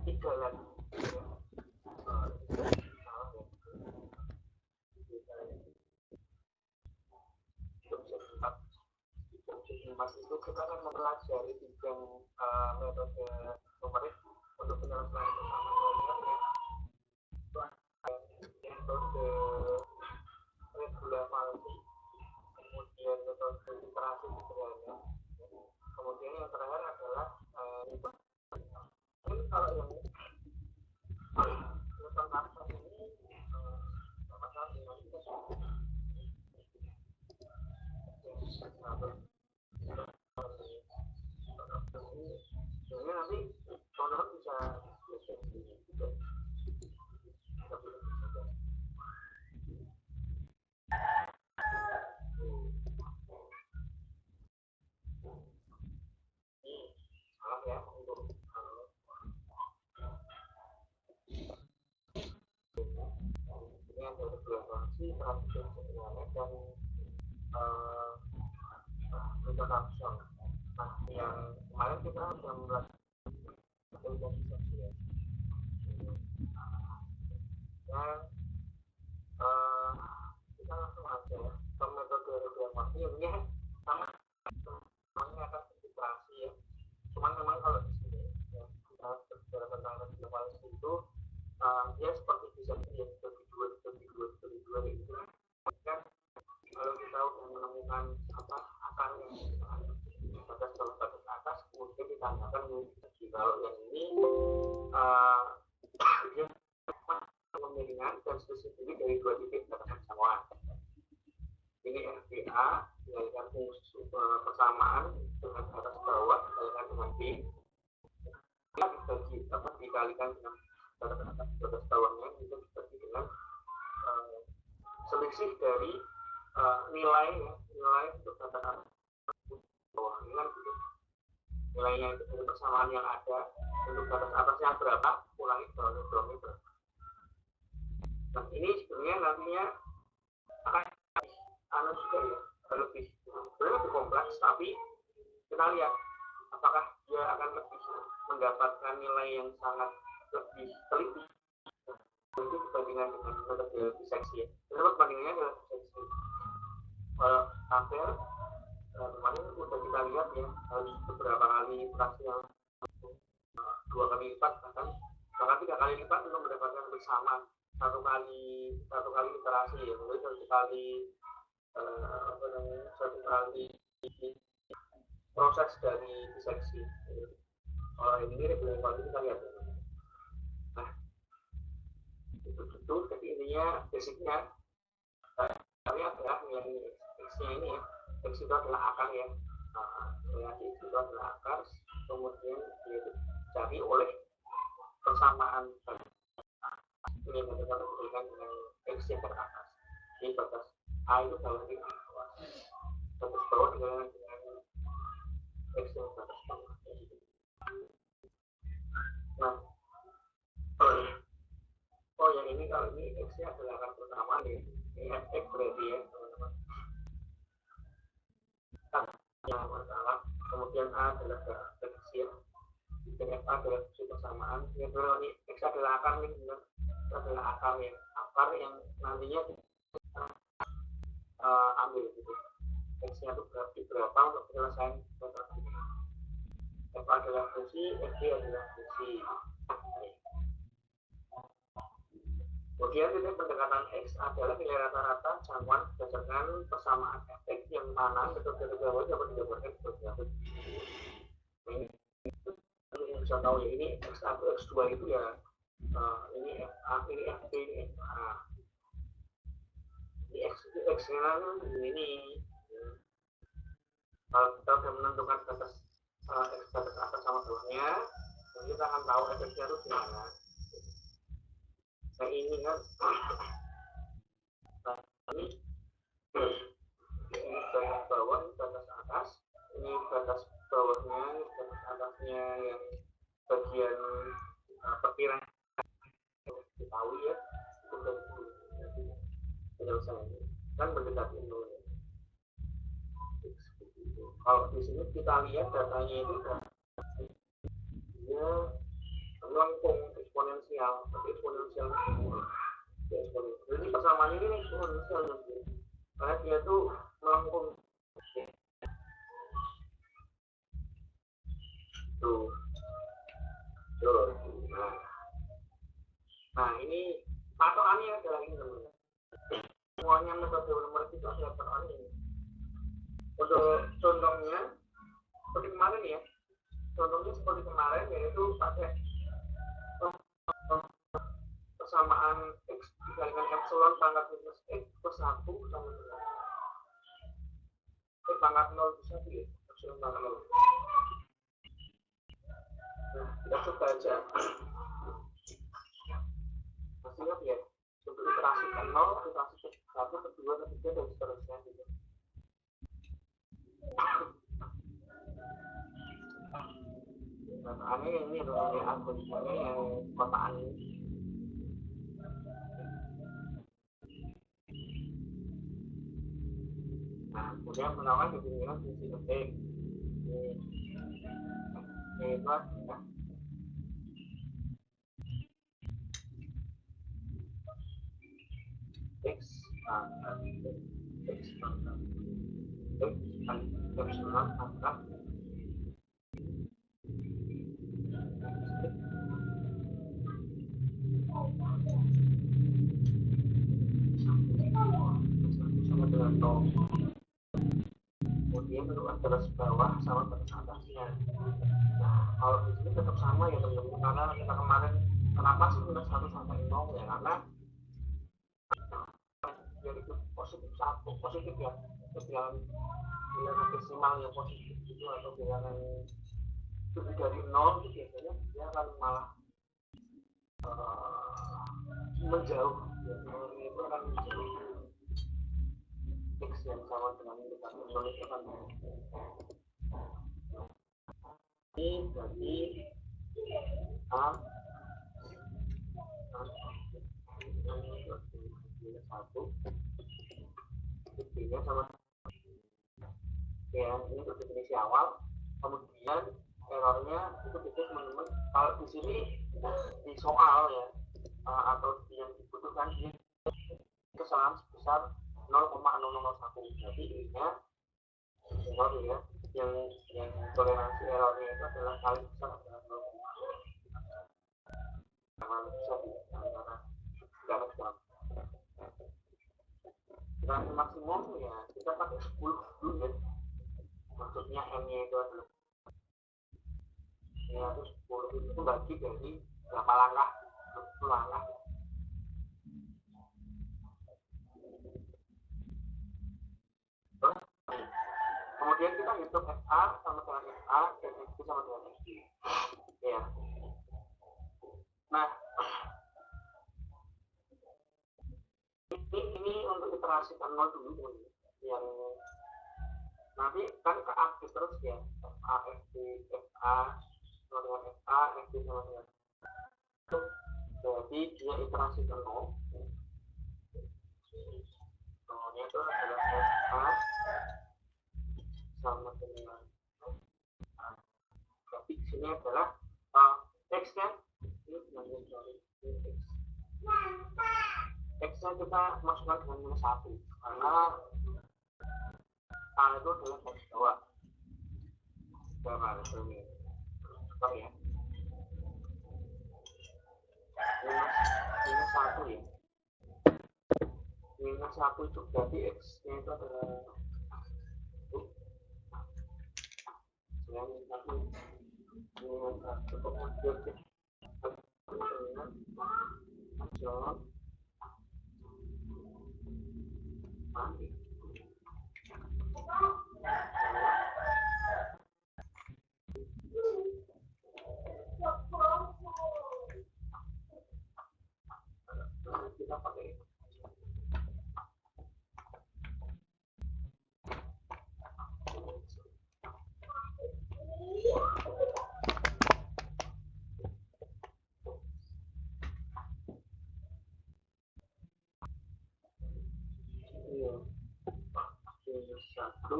tiga lagi Mas itu kita akan mempelajari tiga metode numerik untuk penyelesaian persamaan linear ya. Metode regulasi, kemudian metode iterasi sederhana, kemudian yang terakhir adalah kalau yang tentang ini masalah dengan kita nanti teman-teman bisa salah ya untuk ini ada regulasi transisi sederhana dan introduction. Nah, yang kemarin kita sudah melakukan kita langsung aja ke metode regulasi ini sama semuanya akan integrasi ya. Cuman memang kalau di sini ya, kita berbicara tentang regulasi itu dia seperti bisa dibagi dua gitu kan. Kalau kita udah menemukan apa akar yang batas bawah batas atas kemudian ditambahkan lagi. Kalau yang ini dia pemilihan dan spesifik dari dua titik batasan jangkauan. Ini FBA yaitu persamaan dengan batas bawah dikalikan dengan B. Dikalikan dengan batas bawahnya itu dibagi dengan selisih dari nilai untuk batas bawah ini kan gitu. Nilainya itu dari persamaan yang ada untuk batas atasnya berapa kurangi bawahnya berapa. Nah ini sebenarnya nantinya akan juga ya lebih kompleks, tapi kita lihat apakah dia akan lebih mendapatkan nilai yang sangat lebih teliti itu dibandingkan dengan metode diseksi. Kenapa perbandingannya adalah diseksi? Tabel kemarin udah kita lihat ya harus beberapa kali operasi yang 2 kali lipat bahkan 3 kali lipat untuk mendapatkan bersama satu kali iterasi ya, mungkin satu kali proses dari diseksi. Ini regulasi kita lihat. Nah, itu jadi intinya basicnya adalah nilai x-nya ini ya. X itu adalah akar ya. Nilai x itu adalah akar, kemudian dicari oleh persamaan ini kita berikan dengan x yang teratas. Ini batas A itu bawah di bawah. Batas bawah dengan x yang batas bawah. Nah, yang ini kalau ini x-nya adalah akar pertama nih. Ini fx berarti ya teman-teman. Yang masalah. Kemudian A adalah x ya. Dan F adalah fungsi persamaan. Yang kedua ini x adalah akar nih, benar. Itu adalah akar ya. Akar yang nantinya ambil gitu. X-nya itu berapa untuk penyelesaian batas ini. F adalah fungsi, F adalah fungsi. Kemudian titik pendekatan X adalah nilai rata-rata jangkauan berdasarkan persamaan efek yang mana metode bawah dapat digambarkan sebagai apa. Ini bisa tahu ya, ini X1, X2 itu ya ini FA, ini FB, ini FA. Ini X-nya ini. Kalau kita sudah menentukan batas X batas atas sama bawahnya, kita akan tahu efeknya itu gimana. Nah ini kan ini batas bawah, ini batas atas, ini batas bawahnya, ini batas atasnya yang bagian perkiraan diketahui ya, itu dari penyelesaian kan mendekati nol ya. Kalau di sini kita lihat datanya itu dia melengkung eksponensial, tapi eksponensial jadi persamaan ini eksponensial karena dia tuh melengkung tuh tuh nah ini patokannya adalah ini teman-teman, semuanya metode numerik itu adalah patokan ini. Untuk contohnya seperti kemarin ya, contohnya seperti kemarin yaitu pakai persamaan x dikalikan epsilon pangkat minus x plus 1 sama dengan pangkat 0 plus 1 ya, epsilon pangkat 0. Nah, kita coba aja hasilnya ya, untuk iterasi ke 0, iterasi ke 1, kedua, ketiga, dan seterusnya gitu. Nah, ini adalah algoritmanya yang kotaan ini. Nah, kemudian menawarkan definisikan fungsi detik. Ini itu ya. X pangkat X pangkat X epsilon pangkat sama dengan 0. Kemudian untuk garis bawah sama garis atasnya. Nah, kalau di sini tetap sama ya teman-teman, karena kita kemarin kenapa sih minus 1 sampai 0 ya, karena jadi positif 1 positif ya, bilangan desimal yang positif itu atau bilangan lebih dari 0 itu biasanya dia akan malah menjauh ya, itu akan menjauh x yang sama dengan indikator 0 itu akan ini berarti A minus 1 buktinya sama ya, ini untuk definisi awal. Kemudian errornya itu bisa teman-teman kalau di sini di soal ya atau yang dibutuhkan ini kesalahan sebesar 0,001, jadi ininya error ya, yang toleransi errornya itu adalah paling besar adalah 0,0. Jangan bisa di antara garis bawah. Dan maksimum ya kita pakai 10 dulu ya, maksudnya m-nya itu adalah ya, terus 10 itu bagi dari berapa langkah, 10 langkah. Kemudian kita hitung FA sama dengan FA dan FB sama dengan FB ya. Nah, ini untuk iterasi ke 0 dulu teman-teman, yang nanti kan ke update terus ya, FA, FB, FA sama dengan FA, FB sama dengan itu, jadi dia iterasi ke 0. Kemudian itu adalah FA sama dengan tapi di sini adalah X nya ini X nya kita masukkan dengan minus 1 karena A itu adalah garis bawah berapa ini contoh ya, minus 1 ya, minus 1 itu berarti X nya itu adalah minus 1 kemudian dengan mati kita pakai minus 1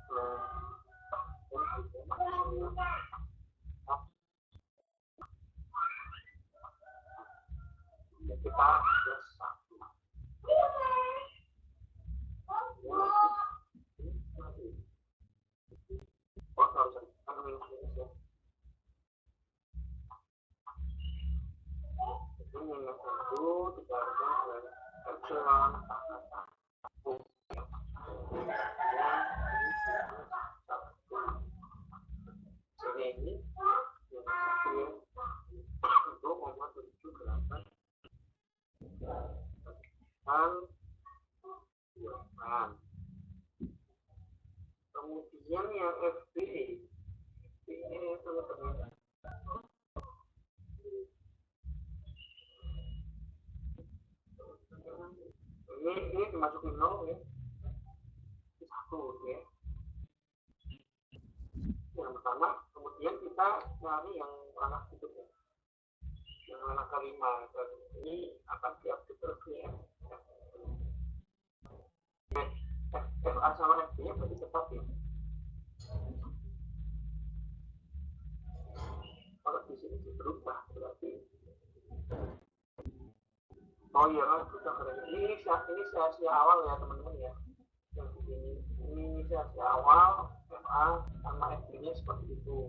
plus pertama, kemudian kita cari yang langkah berikutnya, yang langkah kelima, dan ini akan diupdate terus nih ya. FA sama FB nya berarti tetap ya. Kalau di sini berubah berarti oh iya kan berubah berarti ini inisiasi awal ya teman-teman ya. Yang di sini ini inisiasi awal FA sama FB nya seperti itu.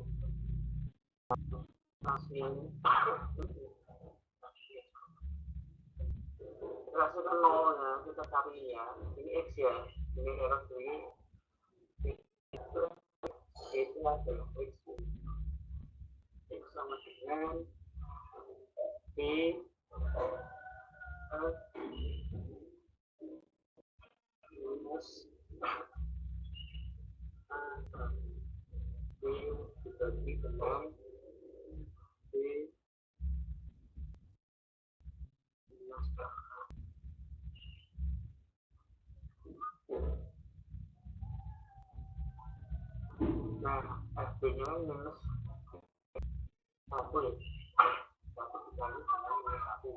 Hasilkan nolnya kita cari ya, ini X ya, ini error ini itu adalah X sama dengan B minus B dibagi dengan B minus A. Nah, FB nya minus 1 ya, 1 dikali dengan minus 1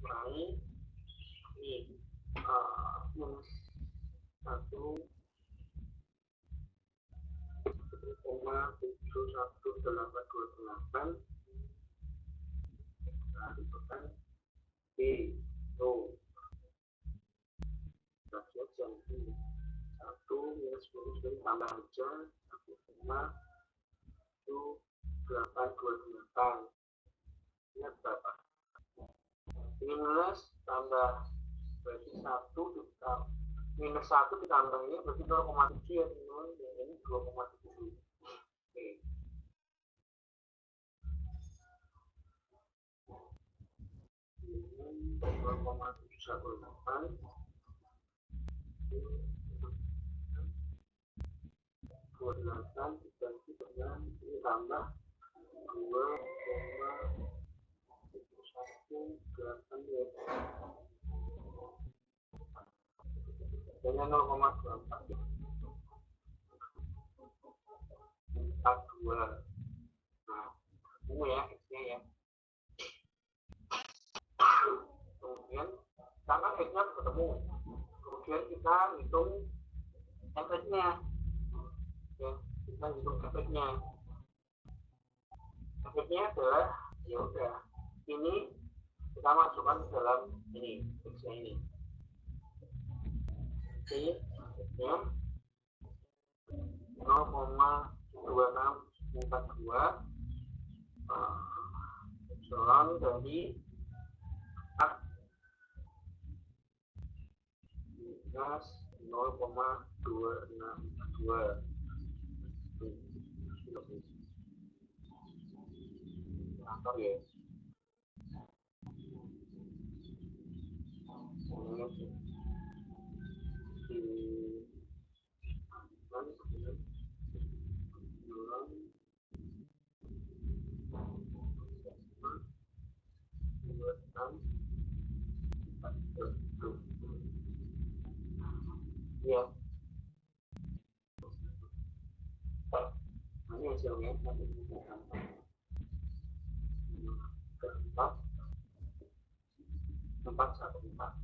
kurangi ini minus 1 0,71828 nah itu kan B tuh berarti aja ini 1 minus minus ini tambah aja 1,7828 ini berapa? Ini minus tambah berarti 1 ditambah minus 1 ditambah ini berarti 0,7 ya teman-teman, ini 2,7. Oke. Ini 0,718 28 dibagi dengan ini tambah 2,118 ya. Hanya 0,24 42. Nah, ini ya X-nya ya. Kemudian karena X-nya ketemu, kemudian kita hitung efeknya ya, kita hitung efeknya adalah ya udah ini kita masukkan ke dalam ini X-nya ini. Jadi X-nya 0,2642 epsilon dari minus 0,262 kantor ya. Ya. Ini hasilnya empat satu empat.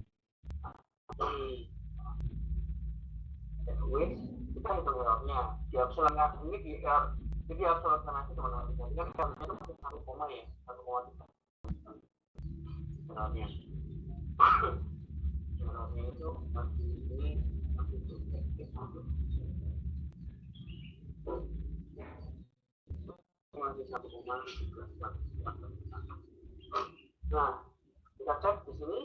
Kita hitung errornya di absolut ini di jadi absolut nanti teman-teman bisa lihat errornya itu masih 1 koma ya 1,3 errornya errornya itu masih ini masih subjektif masih 1,3. Nah kita cek di sini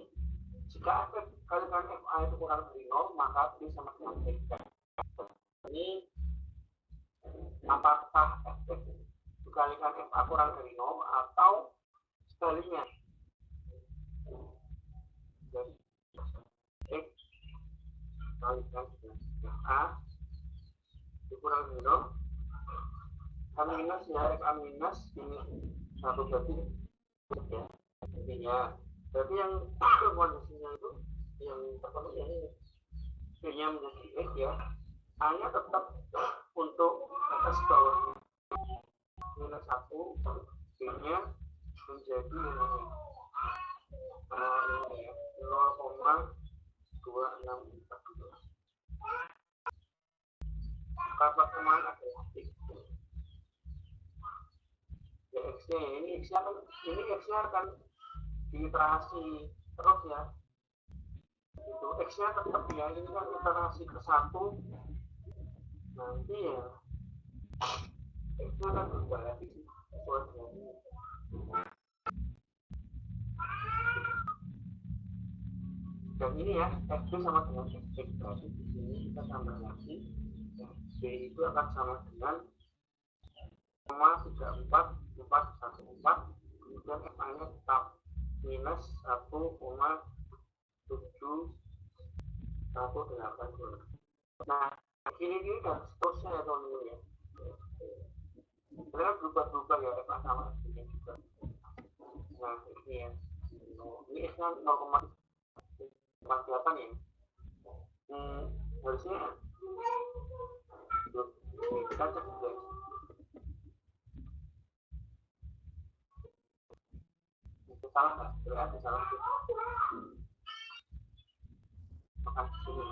jika efek kalikan FA itu kurang dari 0 maka B sama dengan X. Ini apakah efek dikalikan FA kurang dari 0 atau sebaliknya. Jadi X dikalikan dengan FA dikurang dari 0 A minus ya FA minus ini satu berarti ya intinya berarti yang kondisinya itu yang terpenuhi ya ini B nya menjadi X ya A nya tetap untuk atas bawahnya FB-nya menjadi ini ya 0,2642. Kata teman adalah X. Ya X-nya ini X-nya akan diiterasi terus ya. Itu X-nya tetap ya, ini kan iterasi ke 1. Nanti ya X-nya akan berubah lagi sesuai dengan ini. Dan ini ya, FB sama dengan X. Berarti di sini kita tambah lagi. FB itu akan sama dengan 0,34414, kemudian FA-nya tetap minus 1,718. Nah, ini dan seterusnya ya teman-teman ya. Sebenarnya berubah-ubah ya FA sama FB-nya juga. Nah, ini ya. Ini X-nya 0,48 ya. Harusnya kita cek juga. Itu salah nggak? Berarti salah sih. Maka sini.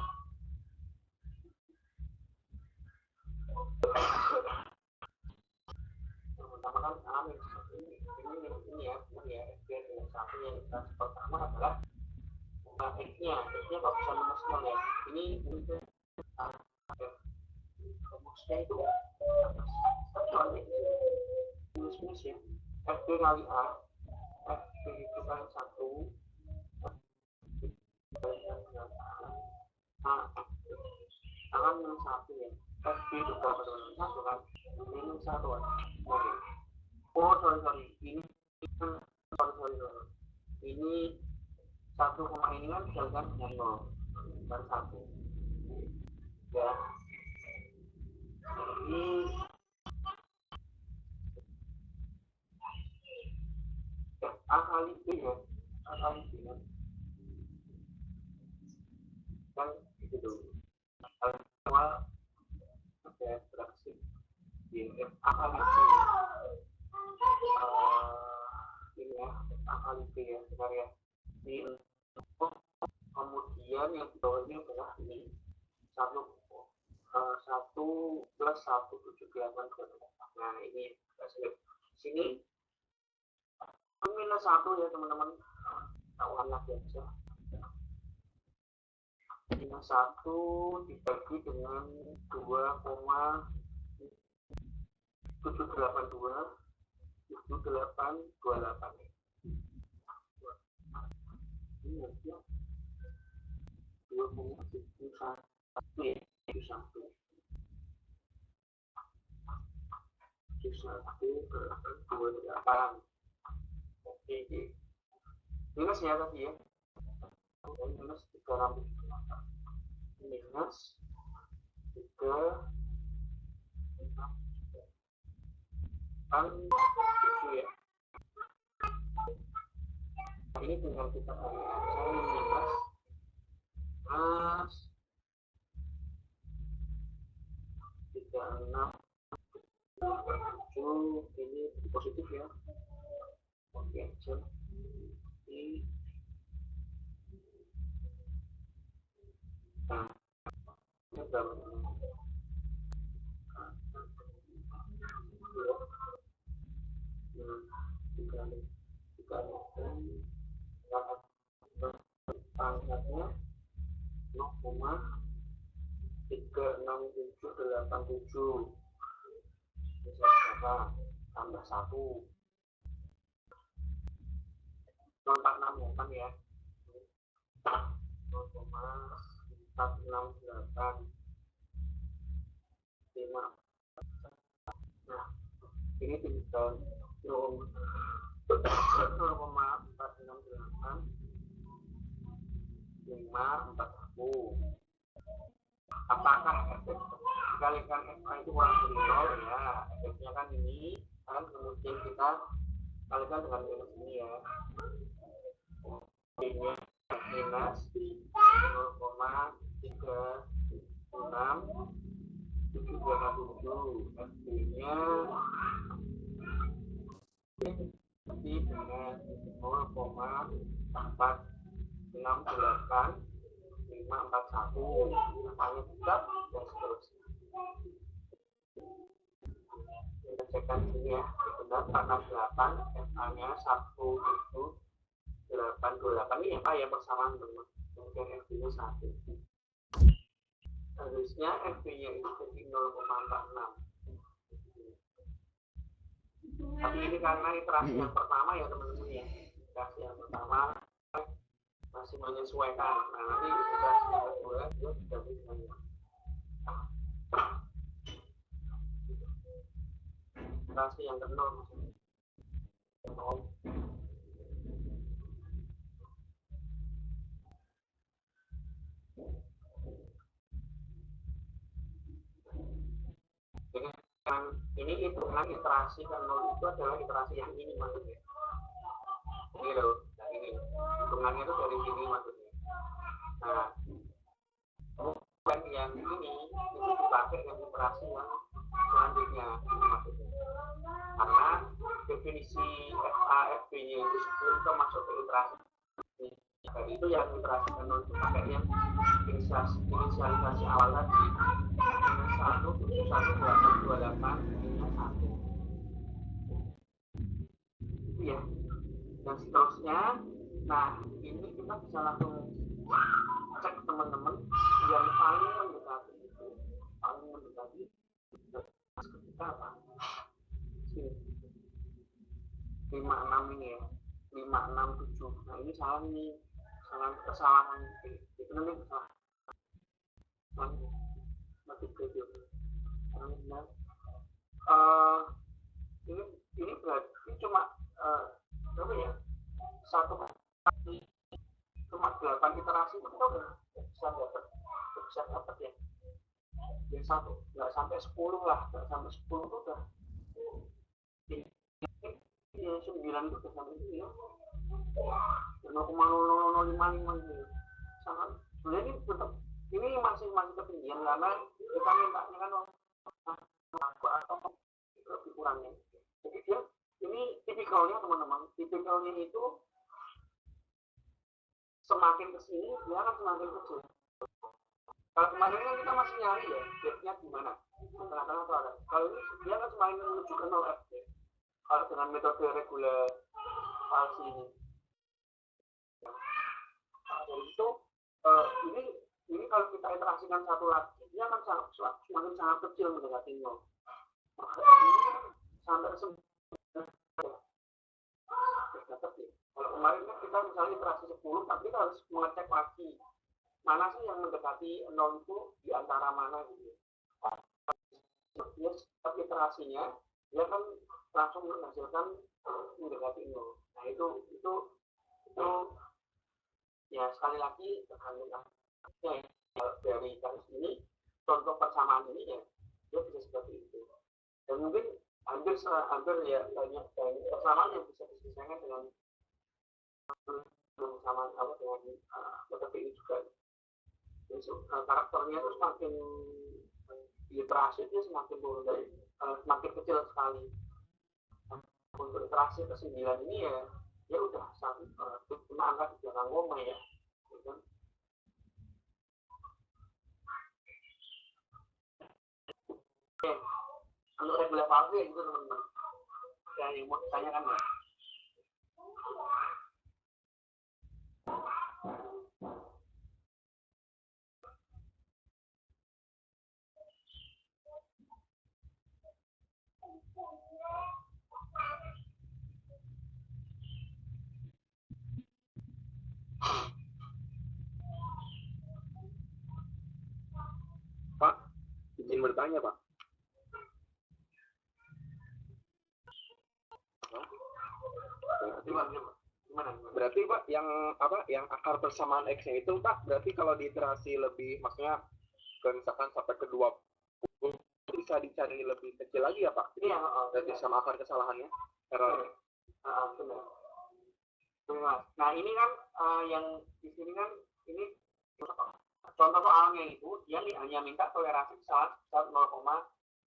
Pertama kan amin. Ini ya, FB dengan satu yang kita pertama adalah X-nya kok bisa minus 0 ya. Ini rumusnya itu minus ya. FB kali A, FB itu kali 1, akan minus 1 ya. FB itu berapa dengan 1 kan? Minus 1 kan? Oh sorry, ini sorry. Ini 1, ini kan dikalikan dengan 0 dan 1 ya. Ini A kali B ya, A kali B kan gitu. Awal ada fraksi di A kali B ini ya, A kali B ya benar ya. Ini kemudian yang di bawah ini adalah ini 1 plus 1,782. Nah ini sini minus 1 ya teman-teman, tahuan lagi aja. Minus 1 dibagi dengan 2,782 ini harusnya 2,71 ya, 1,28. Oke, minus ya tadi ya, minus 308 minus 3 kan ya. Ini tinggal kita kali aja minus 36,7 ini positif ya. Oke aja ini nah pangkatnya 0,36787 bisa berapa tambah 1 0,468 ya, 0,468 nah ini tinggal 0,468 541. Apakah efek dikalikan FA itu kurang dari 0 ya, efeknya kan ini kan, kemudian kita kalikan dengan minus ini ya, ini minus 0,36787, FB nya 0,468 misalnya tetap dan seterusnya. Kita cekkan sini ya, benar 468 FA-nya 1728 ini apa ya persamaan teman, kemudian FB-nya 1. Harusnya FB-nya itu jadi 0,46. Tapi ini karena iterasi yang pertama ya teman-teman ya, iterasi yang pertama masih menyesuaikan. Nah nanti iterasi yang kedua dia sudah menyesuaikan. Iterasi yang kedua maksudnya. Ini hitungan iterasi ke 0 itu adalah iterasi yang ini maksudnya. Ini loh, nah ini hitungannya itu dari sini maksudnya. Nah, bukan yang ini itu dipakai yang iterasi yang selanjutnya maksudnya. Karena definisi FA FB-nya itu sebelum ke masuk ke iterasi. Dan itu yang iterasi ke 0 itu pakai yang inisialisasi awal tadi. 17828 ini 1. Itu ya. Dan seterusnya, nah ini kita bisa langsung cek teman-teman yang paling mendekati itu, paling mendekati kita apa? 56 ini ya, 567. Nah ini salah nih, kesalahan itu nanti kesalahan. Mati video. Ini berarti cuma berapa ya? Satu kali cuma 8 iterasi itu kita udah bisa dapat ya. Yang satu nggak sampai 10 lah, nggak sampai 10 itu udah. Ini 9 itu udah sampai ini ya. 0,0055 ini sangat. Sebenarnya ini tetap ini masih ketinggian karena kita mintanya kan atau lebih kurangnya. Jadi dia ini tipikalnya teman-teman, tipikalnya itu semakin kesini dia akan semakin kecil. Kalau kemarin kan kita masih nyari ya, depth-nya gimana, tengah-tengah atau ada. Kalau ini dia akan semakin menuju ke 0 FD. Kalau dengan metode regular falsi ini. Nah, dari itu ini kalau kita iterasikan satu lagi, dia akan semakin sangat kecil mendekati 0. Sampai 9. Kalau kemarin kan kita misalnya iterasi 10, tapi kita harus mengecek lagi mana sih yang mendekati 0 itu di antara mana gitu. Dia setiap iterasinya dia kan langsung menghasilkan mendekati 0. Nah itu ya sekali lagi tergantung dari garis ini, contoh persamaan ini ya dia bisa seperti itu. Dan mungkin hampir ya banyak persamaan yang bisa diselesaikan dengan sama dengan metode ini juga. Jadi, karakternya itu semakin literasi dia semakin turun dari semakin kecil sekali. Untuk literasi ke-9 ini ya udah cuma angka di belakang koma ya. Oke, untuk regular falsi gitu teman-teman. Yang mau ditanyakan ya. Pak, izin bertanya Pak. Gimana? Berarti Pak yang akar persamaan X-nya itu Pak, berarti kalau diiterasi lebih, maksudnya misalkan sampai ke 20 bisa dicari lebih kecil lagi ya Pak? Iya, berarti sama akar kesalahannya, errornya. Benar. Nah ini kan yang di sini kan ini contoh soalnya itu dia hanya minta toleransi kesalahan sebesar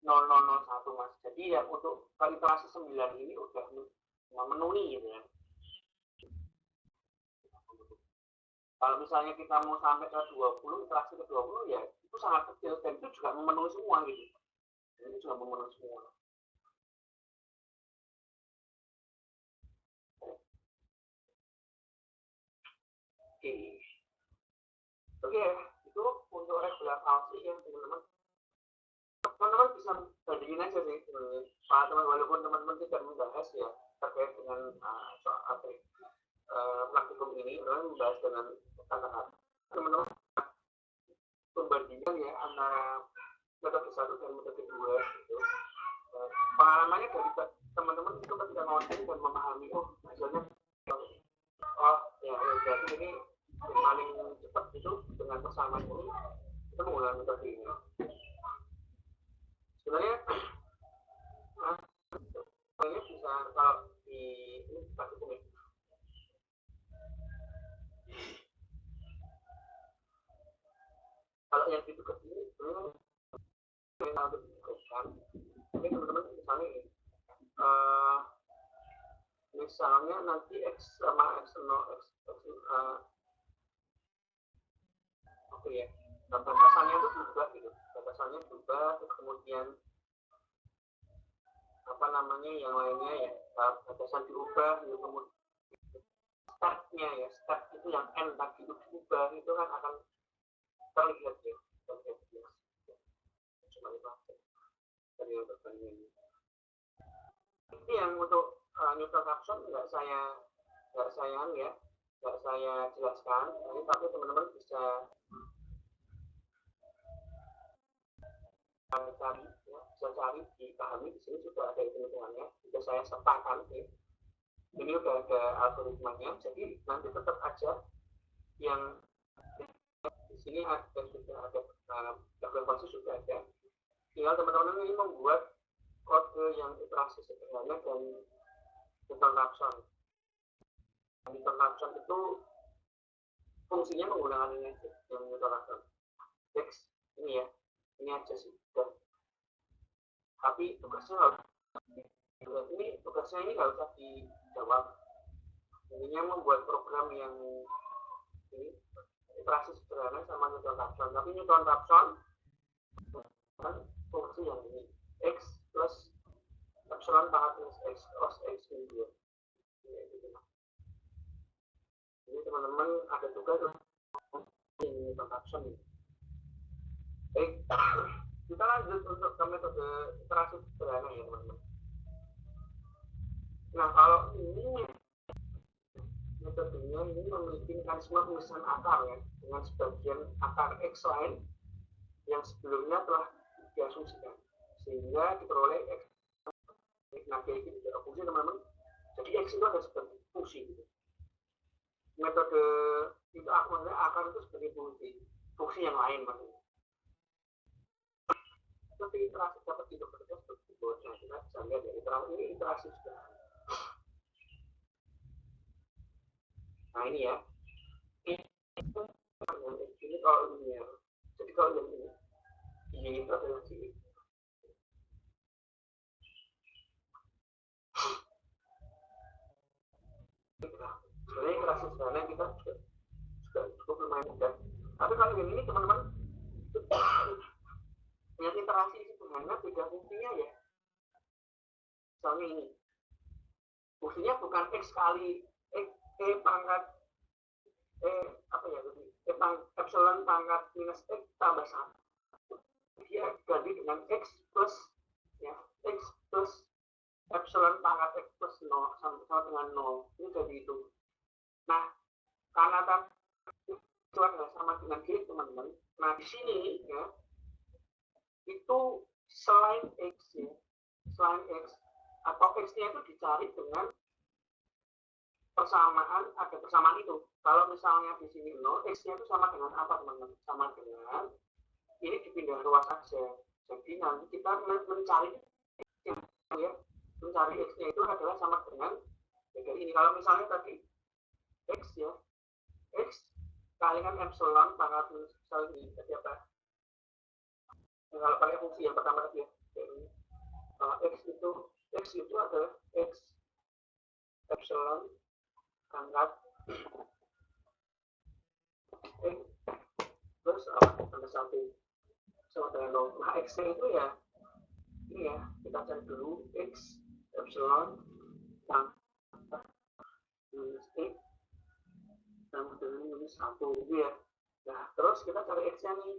0,0001 Mas. Jadi ya untuk iterasi 9 ini udah memenuhi gitu ya. Kalau misalnya kita mau sampai ke 20, interaksi ke 20 ya itu sangat kecil dan itu juga memenuhi semua gitu. Itu juga memenuhi semua. Oke. Oke, itu untuk regular policy ya teman-teman. Teman-teman bisa bandingin aja sih sebenarnya. Teman walaupun teman-teman tidak membahas ya terkait dengan soal praktikum ini, teman membahas dengan kata-kata teman-teman pembandingan ya antara metode satu dan metode dua gitu. Pengalamannya dari teman-teman itu ketika ngoding dan memahami misalnya ya berarti ini paling cepat itu dengan persamaan ini kita menggunakan metode ini. Sebenarnya bisa kalau di ini praktikum ini kalau yang itu ini sebenarnya untuk ditugaskan ini teman-teman misalnya ini misalnya nanti X sama X0 oke ya batasannya itu berubah gitu batasannya berubah kemudian apa namanya yang lainnya ya batasan diubah gitu kemudian startnya ya start itu yang N tadi itu diubah itu kan akan terlihat ya terlihat jelas cuma itu dari yang perbandingan ini yang untuk Newton Raphson nggak saya jelaskan ini tapi teman-teman bisa cari ya, bisa cari dipahami di sini sudah ada hitung-hitungannya sudah saya sertakan ya. Ini udah ada algoritmanya jadi nanti tetap aja yang di sini ada sudah ada frekuensi sudah ada tinggal teman-teman ini membuat kode yang iterasi sederhana dan Newton Raphson. Newton Raphson itu fungsinya menggunakan ini yang Newton Raphson X ini ya ini aja sih tapi tugasnya harus ini nggak usah dijawab intinya membuat program yang ini iterasi sederhana sama Newton Raphson tapi Newton Raphson kan fungsi yang ini X plus epsilon pangkat minus X cos X min 2 ini teman-teman ada tugas ini Newton Raphson baik kita lanjut untuk ke metode iterasi sederhana ya teman-teman nah kalau ini metodenya ini memiliki mekanisme pemisahan akar ya dengan sebagian akar X lain yang sebelumnya telah diasumsikan sehingga diperoleh X nah kayak gitu cara fungsi teman-teman jadi X itu ada sebagai fungsi gitu metode itu maksudnya akar itu sebagai fungsi yang lain maksudnya seperti iterasi dapat diinterpretasi seperti bawahnya kita bisa lihat ya iterasi ini iterasi sederhana nah ini ya ini kalau ini ya jadi kalau yang ini itu adalah sini sebenarnya iterasi sederhana kita juga cukup lumayan mudah tapi kalau yang ini teman-teman yang iterasi sederhana beda fungsinya ya misalnya ini fungsinya bukan X kali pangkat apa ya epsilon pangkat minus X tambah 1 dia ganti dengan X plus ya X plus epsilon pangkat X plus 0 sama dengan 0 ini jadi itu nah karena itu adalah sama dengan G teman-teman nah di sini ya itu selain X ya selain X atau X-nya itu dicari dengan ada persamaan itu kalau misalnya di sini 0 X-nya itu sama dengan apa teman-teman sama dengan ini dipindah ruas aja jadi nanti kita mencari ya mencari X-nya itu adalah sama dengan jadi ini kalau misalnya tadi X ya X kalikan epsilon pangkat minus misalnya ini jadi apa kalau pakai fungsi yang pertama tadi ya X itu adalah X epsilon pangkat terus ada satu sama dengan 0. Nah x nya itu ya ini ya, kita cari dulu x epsilon tambah minus x sama dengan minus 1 gitu ya. Nah terus kita cari x nya nih.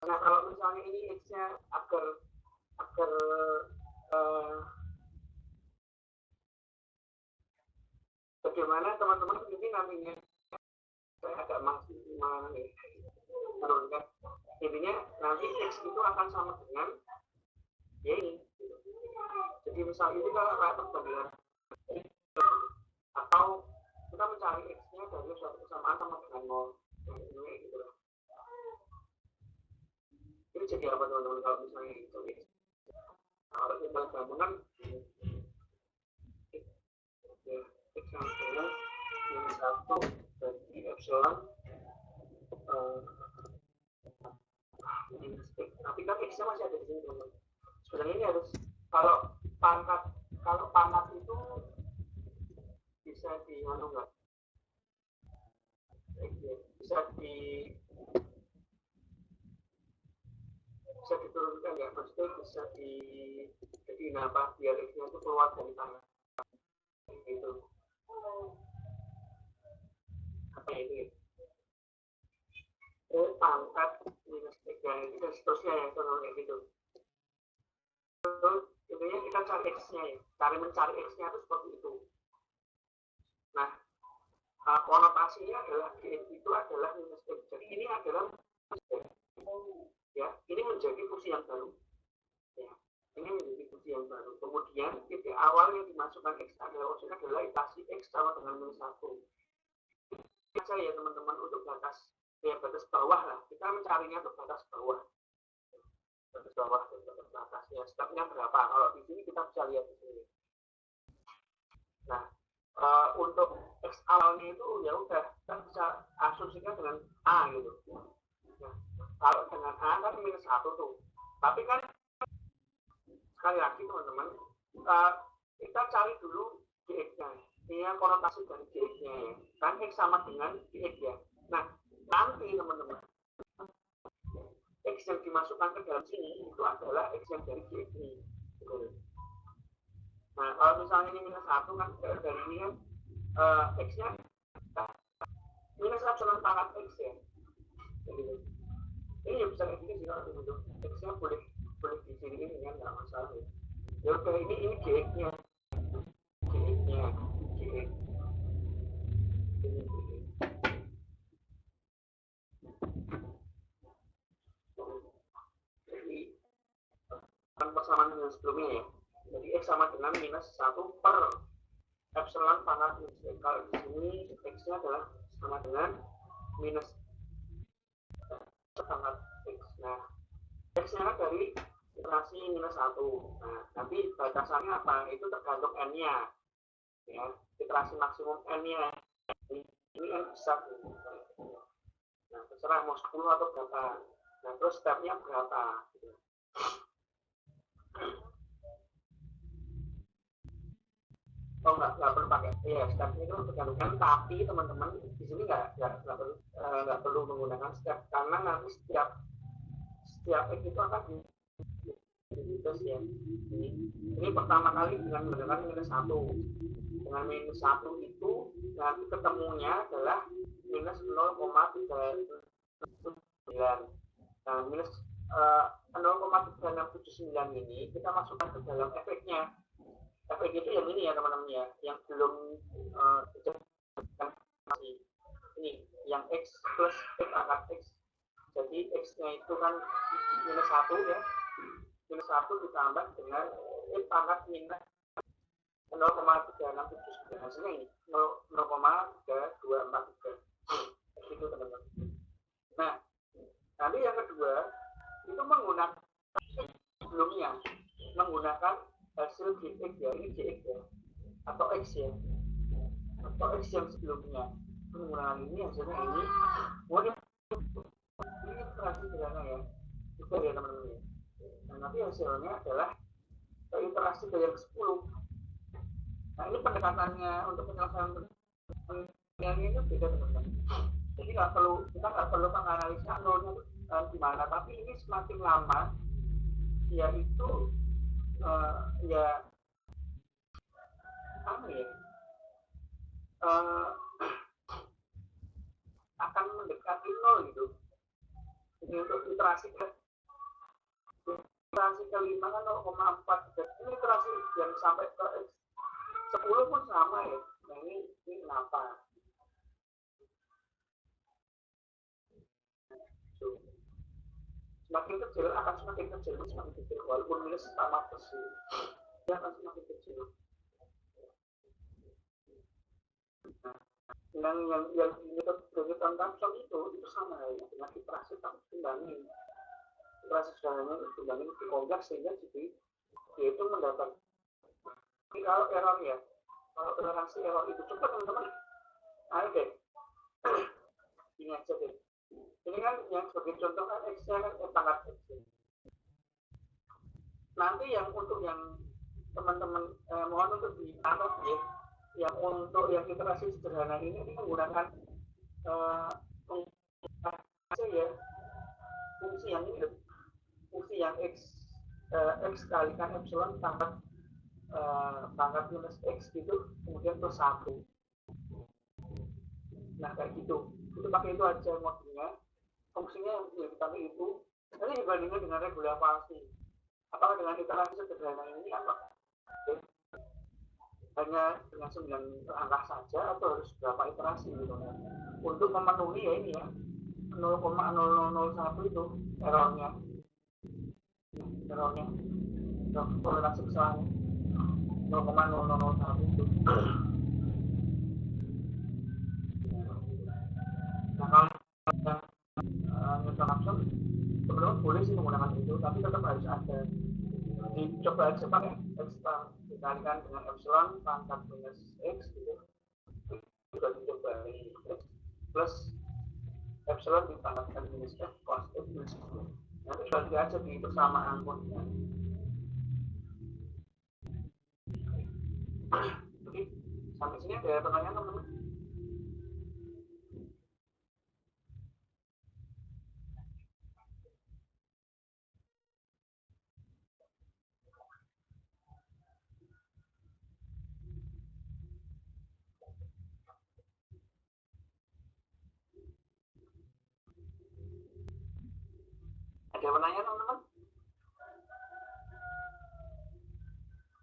Nah kalau misalnya ini x nya agar bagaimana teman-teman ini nantinya saya agak menurunkan, intinya nanti x itu akan sama dengan y ini. Jadi misal ini kalau kayak perbandingan atau kita mencari x nya dari suatu kesamaan sama dengan 0. Nah, ini gitu lah. Ini jadi apa teman-teman kalau misalnya itu x? Kalau kita gabungan x sama dengan minus 1 bagi epsilon minus x. Tapi kan x nya masih ada di sini teman-teman. Sebenarnya ini harus kalau pangkat itu bisa di mana enggak? Bisa diturunkan ya, maksudnya bisa jadi apa biar x nya itu keluar dari tangan gitu. Apa itu? Pangkat minus 3 itu dan seterusnya ya, kalau kayak gitu. Terus intinya kita cari x-nya ya, mencari x-nya itu seperti itu. Nah, konotasinya adalah gx itu adalah minus x. Jadi ini adalah ya, ini menjadi fungsi yang baru. Ya, ini menjadi fungsi yang baru. Kemudian titik awal yang dimasukkan x adalah iterasi x sama dengan minus 1. Ini saja ya teman-teman untuk batas bawah lah. Kita mencarinya untuk batas bawah. Batas bawah dan batas atasnya. Stepnya berapa? Kalau di sini kita bisa lihat di sini. Nah, untuk x awalnya itu ya udah kita bisa asumsikan dengan a gitu. Nah, kalau dengan a kan minus 1 tuh. Tapi kan sekali lagi teman-teman, kita cari dulu gx-nya. Ini konotasi dari gx-nya ya. Kan x sama dengan gx ya. Nah, nanti teman-teman, x yang dimasukkan ke dalam sini itu adalah x yang dari gx ini. Nah, kalau misalnya ini minus 1 kan dari ini kan x-nya minus epsilon pangkat x ya. Ini ya bisa kayak gini sih kalau gitu. X-nya boleh di sini ini kan nggak masalah ya. Ya udah ini gx-nya. Jadi persamaan dengan sebelumnya ya. Jadi x sama dengan minus 1 per epsilon pangkat x. Kalau di sini x-nya adalah sama dengan minus pangkat x. Nah, x-nya dari iterasi minus 1. Nah, nanti batasannya apa? Itu tergantung n-nya. Ya, iterasi maksimum n-nya. Ini n besar. Nah, terserah mau 10 atau berapa. Nah, terus stepnya berapa? Oh nggak perlu pakai ya, step itu tergantung, tapi teman-teman di sini nggak perlu menggunakan step karena nanti setiap x itu akan dites ya. Ini pertama kali dengan menggunakan minus 1. Dengan minus 1 itu nanti ketemunya adalah minus 0,379. Nah, minus 0,3679 ini kita masukkan ke dalam efeknya. Efek itu yang ini ya teman-teman ya, yang belum ini yang x plus x pangkat x. Jadi x-nya itu kan minus 1 ya, minus 1 ditambah dengan x pangkat minus 0,3679, hasilnya ini 0,3243 itu teman-teman. Nah, nanti yang kedua itu menggunakan sebelumnya, menggunakan hasil gx ya, ini gx ya, atau x ya, atau x yang sebelumnya. Menggunakan ini hasilnya ini, ini iterasi sederhana ya, juga ya teman-teman ya. Nah, nanti hasilnya adalah iterasi dari yang 10. Nah ini pendekatannya untuk penyelesaian penelitian ini beda teman-teman. Jadi kita nggak perlu menganalisa nolnya gimana, tapi ini semakin lama dia itu ya apa ya uh, akan mendekati nol gitu. Jadi untuk iterasi kelima kan 0,4, ini iterasi yang sampai ke 10 pun sama ya. Nah ini kenapa? Semakin kecil akan semakin kecil walaupun minus sama persen dia akan semakin kecil. Nah, yang Newton Raphson itu sama ya dengan iterasi kembangin itu kompleks sehingga jadi dia itu mendapat kalau error ya kalau toleransi error itu cepat teman-teman. Ayo deh ini aja deh, ini kan yang sebagai contoh kan X-nya kan pangkat X. Nanti yang untuk yang teman-teman mohon untuk dicatat ya, yang untuk yang iterasi sederhana ini menggunakan ya fungsi yang ini, fungsi yang x kalikan epsilon pangkat minus x gitu kemudian plus 1. Nah kayak gitu itu pakai itu aja modelnya, fungsinya yang dipakai itu. Nanti dibandingkan dengan regulasi apakah dengan iterasi sederhana ini apa hanya dengan 9 angka saja atau harus berapa iterasi gitu kan untuk memenuhi ya ini ya 0,0001 itu errornya toleransi kesalahan 0,0001 itu. Nah kalau yang Newton Raphson sebenarnya boleh sih menggunakan itu tapi tetap harus ada dicoba aja pakai ekstra dikalikan dengan epsilon pangkat minus x gitu juga dicoba x plus epsilon dipangkatkan minus f cos x minus x nanti bagi aja di persamaan konnya. Oke sampai sini ada pertanyaan teman-teman? Ada pertanyaan teman-teman?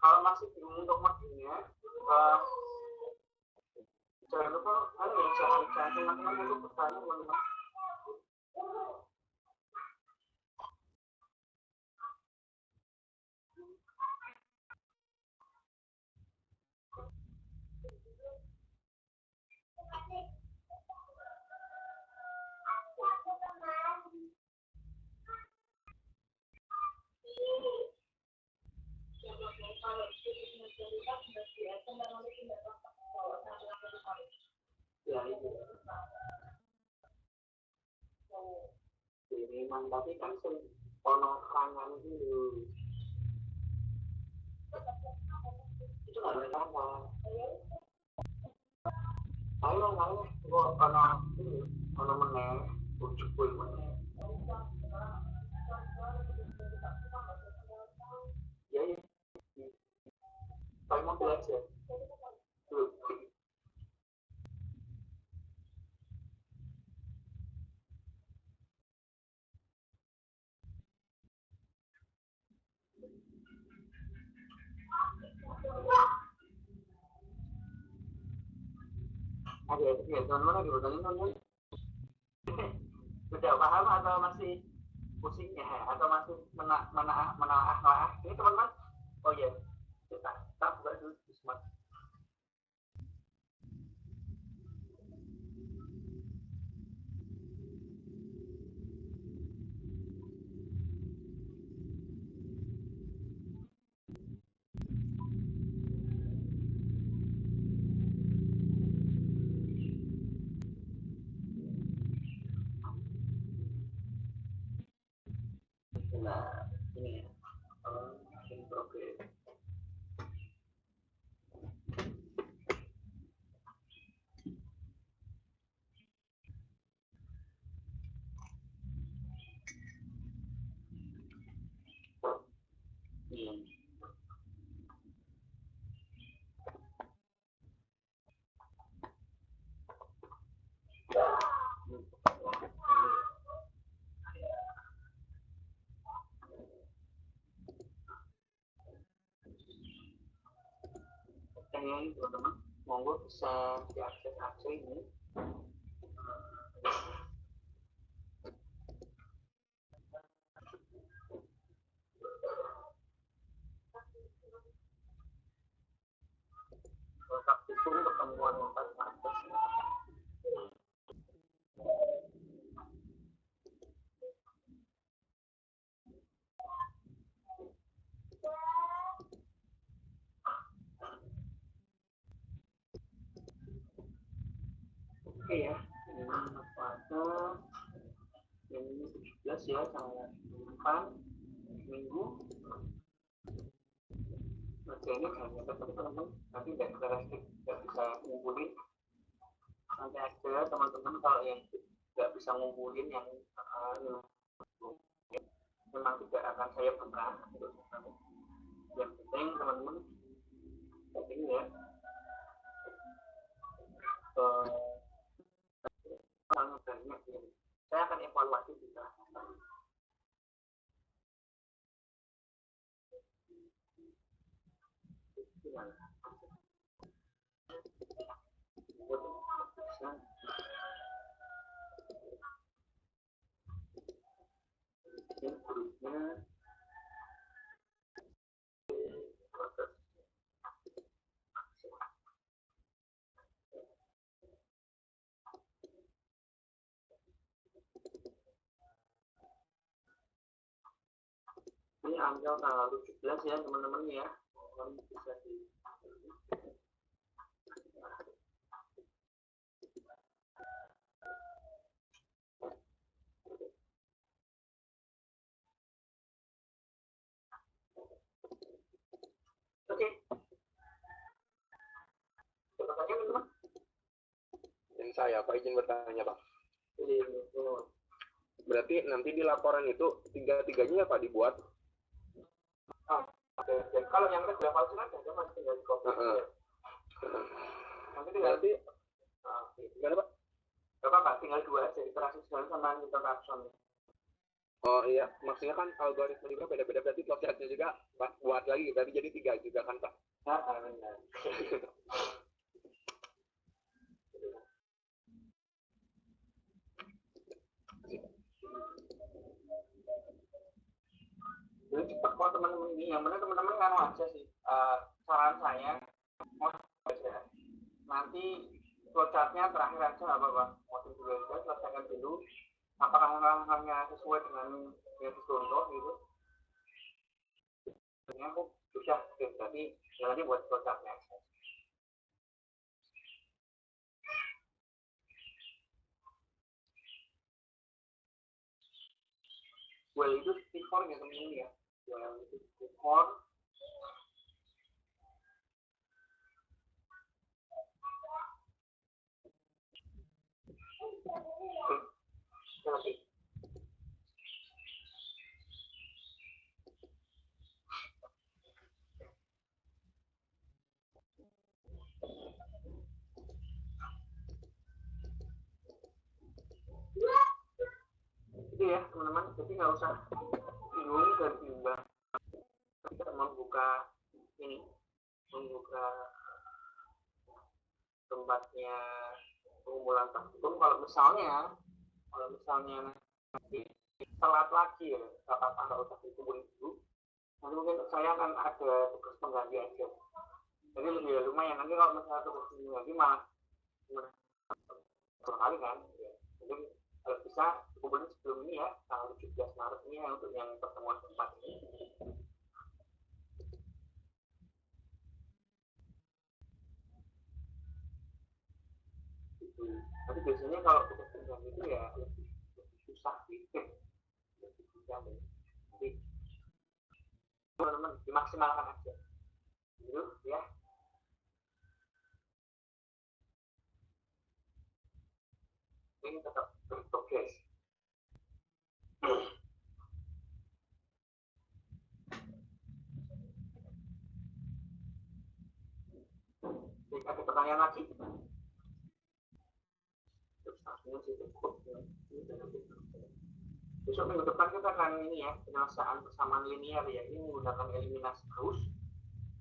Kalau masih bingung untuk modelnya jangan lupa jangan teman-teman untuk bertanya teman-teman. Ya itu memang tapi kan ono kerangan dulu itu nggak ada apa ayo gua ono meneh ujuk boy meneh ya ya paling mau belajar tuh ada ya teman-teman lagi bertanya teman sudah paham atau masih pusingnya atau masih menelaah ini teman-teman. Oh iya kita buka dulu di smart. Nah ini ya in progress. ini teman-teman, monggo bisa diakses aja ini. Kontak itu pertemuan 4 Maret. Oke ya, ini apa? Ini 17 ya, tanggal 4 Minggu. Oke, ini hanya teman-teman, nanti nggak bisa ngumpulin. Nanti aja teman-teman kalau yang nggak bisa ngumpulin yang memang tidak akan saya buka untuk yang penting teman-teman ini ya banyak ini saya akan evaluasi juga. Ini angka tanggal 17 ya teman-teman ya, bisa di oke. Coba saja teman-teman. Dan saya Pak izin bertanya Pak. Berarti nanti di laporan itu tiga-tiganya ya Pak dibuat? Oke. Dan kalau yang kedua valsin aja masih tinggal di copy. Nanti tinggal berarti gimana Pak? Gak apa-apa, tinggal 2 aja, iterasi sekali sama newton Raphson. Oh iya, maksudnya kan algoritma juga beda-beda, berarti prosesnya juga buat lagi, berarti jadi 3 juga kan Pak? Benar. Jadi cepat kok teman-teman ini, yang benar teman-teman kan aja sih. Saran saya, mau aja. Nanti flowchartnya terakhir aja apa-apa. Mau dulu aja, selesaikan dulu. Apakah langkahnya sesuai dengan yang dicontoh gitu. Ini aku sudah, jadi nanti buat flowchartnya aja. Well itu T4 ya teman-teman ya. Well itu T4. Oke. Itu ya teman-teman, jadi nggak usah bingung dan bimbang. Kita membuka ini, membuka tempatnya pengumpulan praktikum. Kalau misalnya nanti telat lagi ya, nggak apa-apa, nggak usah dikumpulin dulu. Nanti mungkin saya akan ada tugas pengganti aja. Jadi lebih lumayan. Nanti kalau misalnya tugas pengganti malah berkali kan. Ya. Jadi kalau bisa kumpulin sebelum ini ya, tanggal 17 Maret ini ya, untuk yang pertemuan keempat ini. Tapi biasanya kalau tugas pengganti itu ya lebih susah sedikit. Jadi teman-teman dimaksimalkan aja. Gitu ya. Ini tetap berprogres. pertanyaan lagi? Cukup. Besok minggu depan kita akan ini ya, penyelesaian persamaan linear ya, ini menggunakan eliminasi Gauss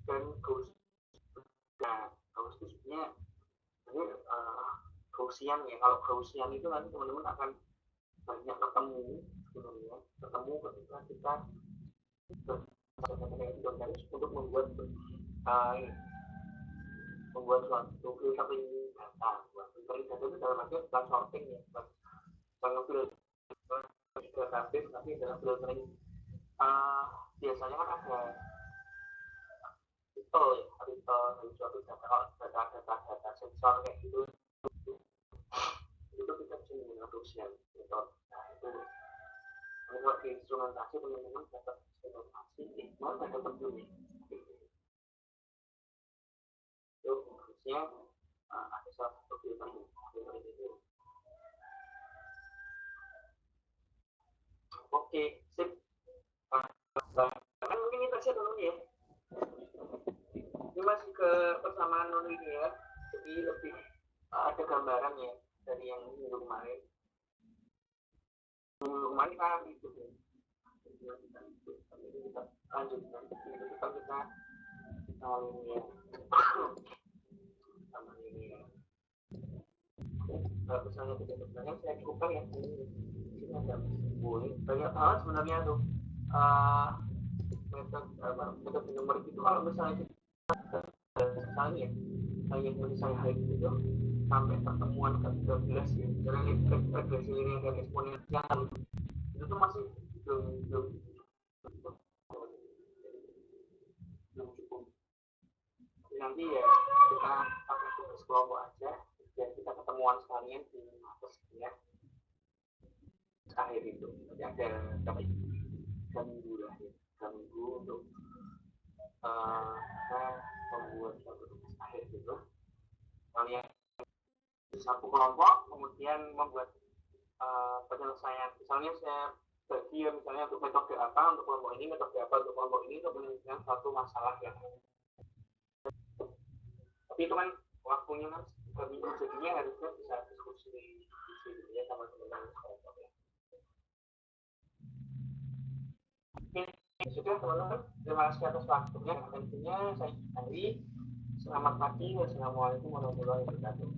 dan Gauss. Nah, Gauss itu sebenarnya ini Gaussian ya. Kalau Gaussian itu nanti teman-teman akan banyak ketemu sebenarnya, ketemu ketika kita untuk membuat membuat suatu filtering data. Filtering data itu dalam artian bukan sorting ya, bukan ngambil database, tapi dalam filtering biasanya kan ada titel ya, titel dari suatu data. Kalau data sensor kayak gitu, itu kita bisa menggunakan Gaussian metode. Nah itu kalau di instrumentasi teman-teman dapat instrumentasi signal dan dapat unit. Itu khususnya ada salah satu filtering itu. Oke, sip. Kan mungkin itu saja dulu ya. Ini masih ke persamaan non linear, jadi lebih ada gambaran ya dari yang minggu kemarin. Minggu kemarin kan itu ya. Kita lanjutkan. Minggu depan kita linear. Sama linear. Kalau misalnya tidak bertanya, saya cukupkan ya. Ini ada boleh banyak hal sebenarnya tuh. Metode numerik itu kalau misalnya misalnya yang misalnya hari itu sampai pertemuan ke-13 ya, misalnya regresi linear dan eksponensial itu tuh masih belum cukup. Nanti ya kita pakai tugas kelompok aja dan kita ketemuan sekalian di matkul ya akhir itu. Nanti ada minggu lah ya, minggu untuk kita membuat suatu tugas akhir gitu. Kalian satu kelompok kemudian membuat penyelesaian. Misalnya saya bagi misalnya untuk metode apa untuk kelompok ini, metode apa untuk kelompok ini, untuk menyelesaikan satu masalah yang. Tapi itu kan waktunya kan minggu, jadinya harusnya bisa diskusi gitu ya sama teman-teman kelompok ya. Oke, sudah teman-teman, terima kasih atas waktunya, atensinya. Saya Andri. Selamat pagi, wassalamualaikum warahmatullahi wabarakatuh.